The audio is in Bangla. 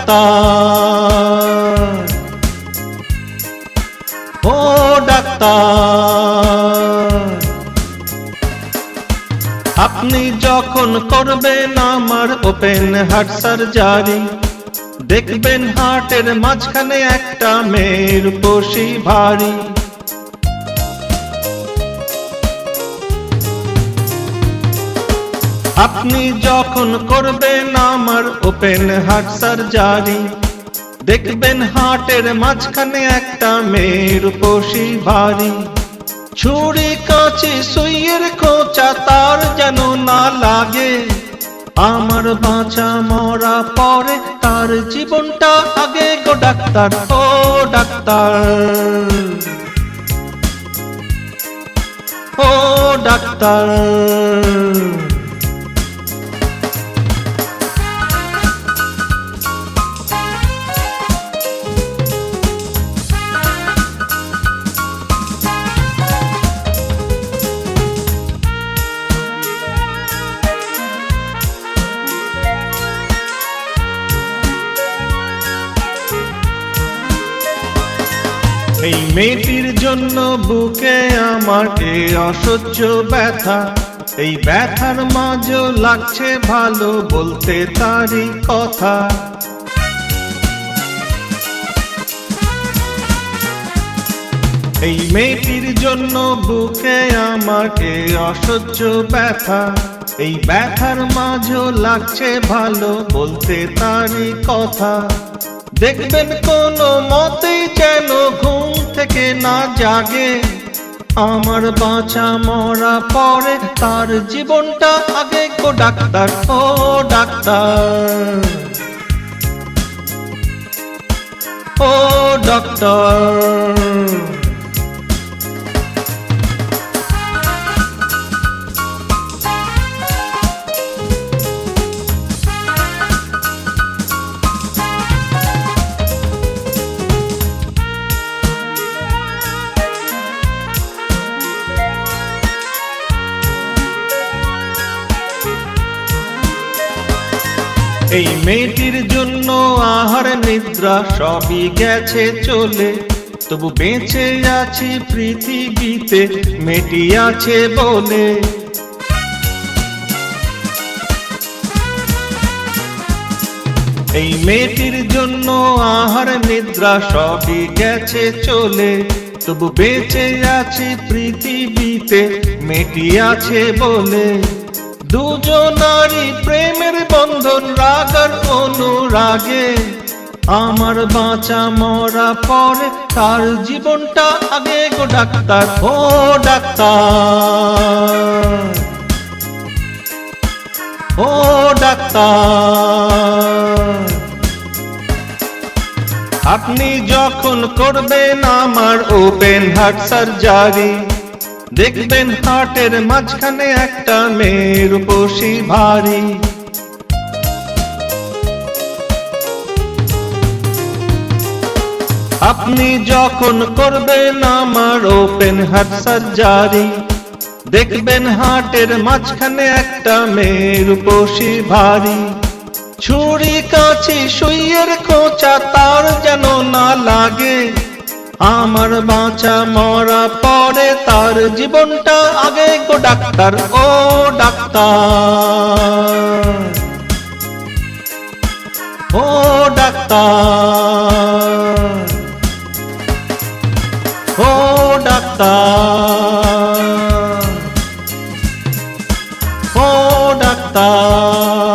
ডাক্তার, ও ডাক্তার, আপনি যখন করবেন আমার ওপেন হার্ট সার্জারি, দেখবেন হার্টের মাঝখানে একটা মেয়ের পশি ভারী। আপনি যখন করবেন আমার ওপেন হার্ট সার্জারি, দেখবেন হার্টের মাঝখানে একটা মেয়ের পশি ভারী। ছুরি কাঁচি সুইয়ের খোঁচা তার যেন না লাগে, আমার বাঁচা মরা পরে তার জীবনটা আগে গো ডাক্তার, ও ডাক্তার, ও ডাক্তার। এই মেয়েটির জন্য বুকে আমার এ অসহ্য ব্যথা, এই ব্যথার মাঝেও লাগছে ভালো বলতে তারই কথা। এই মেয়েটির জন্য বুকে আমার এ অসহ্য ব্যথা, এই ব্যথার মাঝেও লাগছে ভালো বলতে তারই কথা। দেখবেন কোনো মতেই যেন ঘুম থেকে না জাগে, আমার বাঁচা মরা পরে তার জীবনটা আগে গো ডাক্তার, ও ডাক্তার, ও ডাক্তার। এই মেয়েটির জন্য আহার নিদ্রা সবই গেছে চলে, তবু বেঁচে আছি পৃথিবীতে মেয়েটি আছে বলে। এই মেয়েটির জন্য আহার নিদ্রা সবই গেছে চলে, তবু বেঁচে আছি পৃথিবীতে মেয়েটি আছে বলে। দুজনারই প্রেমের বন্ধন রাগ আর অনুরাগে, আমার বাঁচা মরা পরে তার জীবনটা আগে গো ডাক্তার, ও ডাক্তার, ও ডাক্তার। আপনি যখন করবেন আমার ওপেন হার্ট সার্জারি, দেখবেন হার্টের মাঝখানে একটা মেয়ের পশি ভারী। আপনি যখন করবেন আমার ওপেন হার্ট সার্জারি, দেখবেন হার্টের মাঝখানে একটা মেয়ের পশি ভারী। ছুরি কাঁচি সুইয়ের খোঁচা তার যেন না লাগে, আমার বাঁচা মরা পরে তার জীবনটা আগে গো ডাক্তার, ও ডাক্তার, ও ডাক্তার, ও ডাক্তার, ও ডাক্তার।